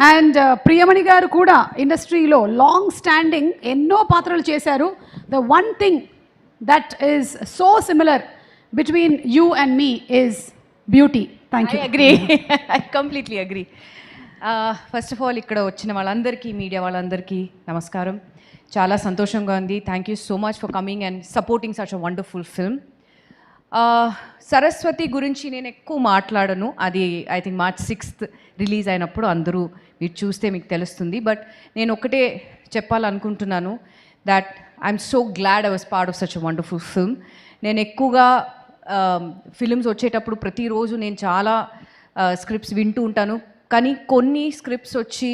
And Priyamani గారు కూడా ఇండస్ట్రీలో లాంగ్ స్టాండింగ్ ఎన్నో పాత్రలు చేశారు. The one thing that is so similar between you and me is beauty. Thank you. I agree. I completely agree. First of all ఇక్కడ వచ్చిన వాళ్ళందరికీ, మీడియా వాళ్ళందరికీ నమస్కారం. చాలా సంతోషంగా ఉంది. Thank you so much for coming and supporting such a wonderful film. Saraswati గురించి నేను ఎక్కువ మాట్లాడను. అది I think March 6th release అయినప్పుడు అందరూ మీరు చూస్తే మీకు తెలుస్తుంది. బట్ నేను ఒకటే చెప్పాలనుకుంటున్నాను that I'm so glad I was part of such a wonderful film. నేను ఎక్కువగా ఫిల్మ్స్ వచ్చేటప్పుడు ప్రతిరోజు నేను చాలా స్క్రిప్ట్స్ వింటూ ఉంటాను. కానీ కొన్ని స్క్రిప్ట్స్ వచ్చి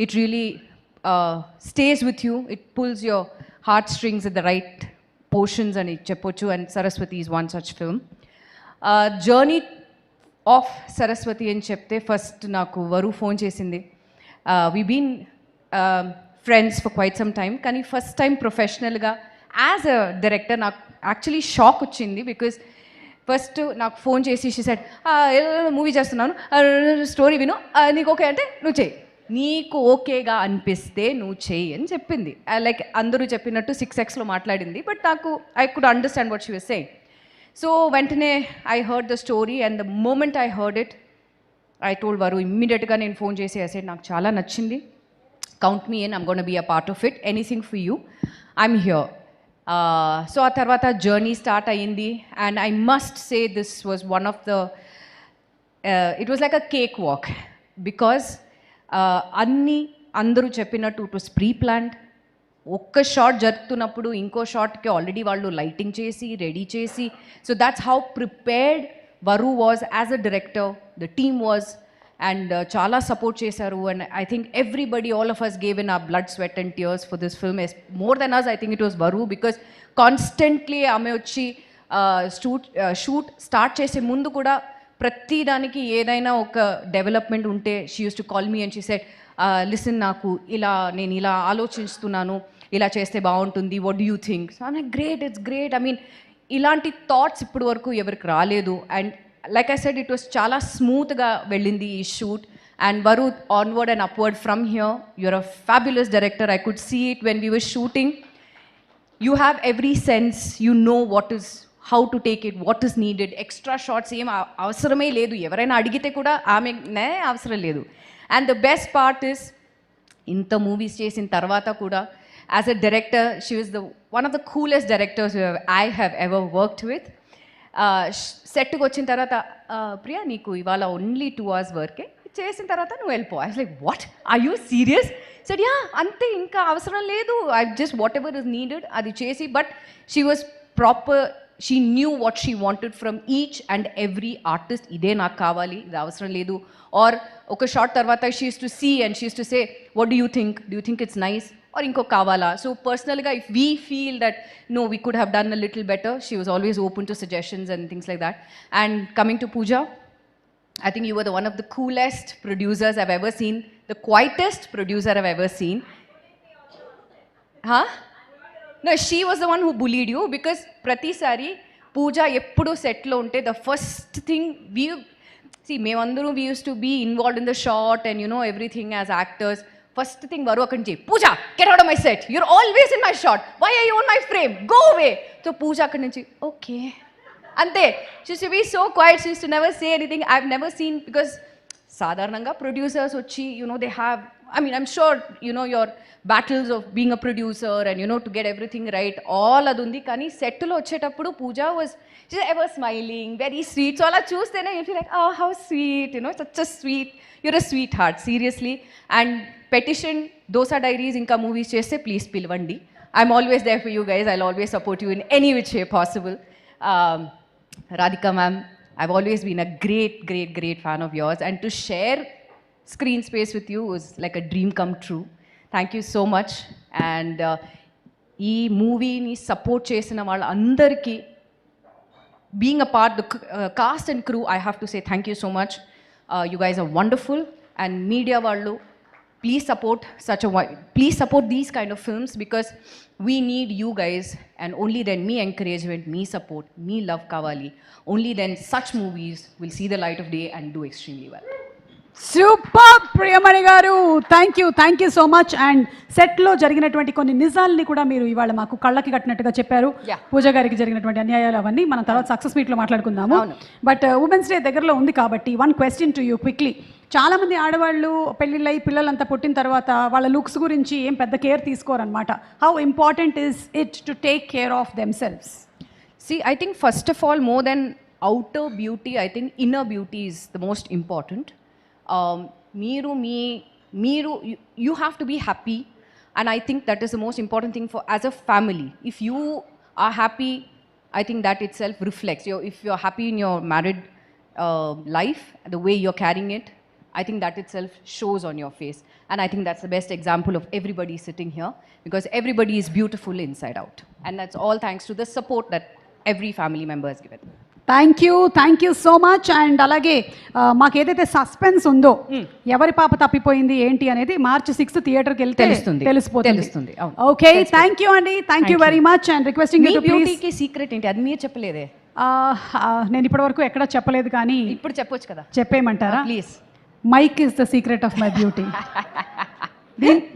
it really stays with you, it pulls your heart strings at the right portions అని చెప్పొచ్చు. And Saraswathi is one such film. Journey of Saraswathi అని చెప్తే ఫస్ట్ నాకు వరు ఫోన్ చేసింది. We been friends for quite some time, కానీ first time ప్రొఫెషనల్గా as a director నాకు actually shock వచ్చింది. బికాజ్ ఫస్ట్ నాకు ఫోన్ చేసి షీ సెడ్ మూవీ చేస్తున్నాను, స్టోరీ విను, నీకు ఓకే అంటే నువ్వు చెయ్యి, నీకు ఓకేగా అనిపిస్తే నువ్వు చెయ్యి అని చెప్పింది. లైక్ అందరూ చెప్పినట్టు 6Xలో మాట్లాడింది. బట్ నాకు I could understand what she was saying. So వెంటనే I heard the story and the moment I heard it I told వరు ఇమ్మీడియట్గా నేను ఫోన్ చేసి ఐ సెడ్ నాకు చాలా నచ్చింది, count me in, I'm gonna be a part of it, anything for you, I'm here. So ఆ తర్వాత journey start అయ్యింది. And I must say this was one of the it was like a cake walk. Because అందరూ చెప్పినట్టు it was pre planned. ఒక్క shot జరుగుతున్నప్పుడు ఇంకో షాట్కి already వాళ్ళు లైటింగ్ చేసి రెడీ చేసి, so that's how prepared Varu was as a director, the team was. And చాలా సపోర్ట్ చేశారు. And I think everybody, all of us gave in our blood, sweat and tears for this film. More than us I think it was Varu. Because constantly ఆమె వచ్చి shoot start చేసే ముందు కూడా ప్రతి దానికి ఏదైనా ఒక డెవలప్మెంట్ ఉంటే she used to call me and she said listen, నాకు నేను ఇలా ఆలోచిస్తున్నాను, ఇలా చేస్తే బాగుంటుంది, what do you think? So I'm like great, it's great. I mean ఇలాంటి థాట్స్ ఇప్పటి వరకు ఎవరికి రాలేదు. And like I said it was చాలా స్మూత్గా వెళ్ళింది ఈ shoot. And Varu onward and upward from here, you're a fabulous director. I could see it when we were shooting. You have every sense, you know what is, how to take it, what is needed. Extra shots ఏం అవసరమే లేదు. ఎవరైనా అడిగితే కూడా ఆమెనే అవసరం లేదు. And the best part is ఇంత మూవీస్ చేసిన తర్వాత కూడా as a director she was the one of the coolest directors I have ever worked with. సెట్కి వచ్చిన తర్వాత ప్రియా నీకు ఇవాళ ఓన్లీ 2 hours వర్కే, చేసిన తర్వాత నువ్వు వెళ్ళిపో. I was like what, are you serious? Said yeah, అంతే, ఇంకా అవసరం లేదు, I just whatever is needed అది చేసి. But she was proper, she knew what she wanted from each and every artist. ఇదే నాకు కావాలి, ఇది అవసరం లేదు. ఆర్ ఒక షార్ట్ తర్వాత she used to see and she used to say what do you think it's nice, or ఇంకో కావాలా. సో పర్సనల్గా if we feel that no we could have done a little better, she was always open to suggestions and things like that. And coming to Pooja, I think you were one of the coolest producers I've ever seen, the quietest producer I've ever seen. Huh? No, she was the one who bullied you because pratisari Pooja eppudu set lo unte the first thing we see mevandaru we used to be involved in the shot and you know everything as actors. First thing varu akkadi che Pooja, get out of my set, you're always in my shot, why are you on my frame, go away. So Pooja akkadi nunchi okay ante, she used to be so quiet, she used to never say anything. I've never seen, because sadharananga producers వచ్చి you know they have, I mean I'm sure you know your battles of being a producer and you know to get everything right, all అది ఉంది. కానీ సెట్లో వచ్చేటప్పుడు Pooja was just ever smiling, very sweet. So అలా చూస్తేనే you feel like oh how sweet, you know, such a sweet, you're a sweetheart, seriously. And petition Dosa Diaries ఇంకా movies చేస్తే please పిలవండి, I'm always there for you guys, I'll always support you in any which way possible. Radhika ma'am, I've always been a great fan of yours, and to share screen space with you was like a dream come true. Thank you so much. And ee movie ni support chesina vallandarki, being a part, the cast and crew, I have to say thank you so much. You guys are wonderful. And media vallu, please support these kind of films, because we need you guys, and only then me encouragement, me support, me love kavali, only then such movies will see the light of day and do extremely well. Super Priyamani గారు, thank you so much. And సెట్లో జరిగినటువంటి కొన్ని నిజాల్ని కూడా మీరు ఇవాళ మాకు కళ్ళకి కట్టినట్టుగా చెప్పారు. Yeah. పూజ గారికి జరిగినటువంటి అన్యాయాలు అవన్నీ మనం తర్వాత సక్సెస్ మీట్లో మాట్లాడుకుందాము. అవును. బట్ ఉమెన్స్ డే దగ్గరలో ఉంది కాబట్టి one question to you quickly. చాలామంది ఆడవాళ్ళు పెళ్ళిళ్ళై పిల్లలంతా పుట్టిన తర్వాత వాళ్ళ లుక్స్ గురించి ఏం పెద్ద కేర్ తీసుకోరనమాట. How important is it to take care of themselves? See, I think first of all, more than outer beauty, I think inner beauty is the most important. You have to be happy, and I think that is the most important thing for as a family. If you are happy, I think that itself reflects. If you're happy in your married life, the way you're carrying it, I think that itself shows on your face. And I think that's the best example of everybody sitting here, because everybody is beautiful inside out. And that's all thanks to the support that every family member has given. Thank you so much. And అలాగే మాకు ఏదైతే suspense ఉందో ఎవరి పాప తప్పిపోయింది ఏంటి అనేది March 6 థియేటర్కి వెళ్తే తెలుస్తుంది. తెలిసిపోతుంది. అవును. ఓకే, థ్యాంక్ యూ అండి, thank you very much. And requesting మీ యూ టు ప్లీజ్. బ్యూటీకి సీక్రెట్ ఏంటి? అది మీరు చెప్పలేదే. నేను ఇప్పటివరకు ఎక్కడా చెప్పలేదు, కానీ ఇప్పుడు చెప్పొచ్చు కదా, చెప్పేయమంటారా? Please. Mic is the secret of my beauty.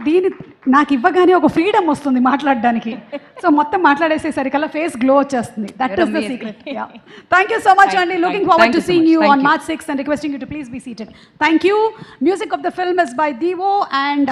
దీని నాకు ఇవ్వగానే ఒక ఫ్రీడమ్ వస్తుంది మాట్లాడడానికి. సో మొత్తం మాట్లాడేసేసరికల్లా ఫేస్ గ్లో వచ్చేస్తుంది. That is the secret. Thank you so much అండి. Looking forward to seeing you on March 6 and requesting you to please be seated. Thank you. Music of the film is by Devo and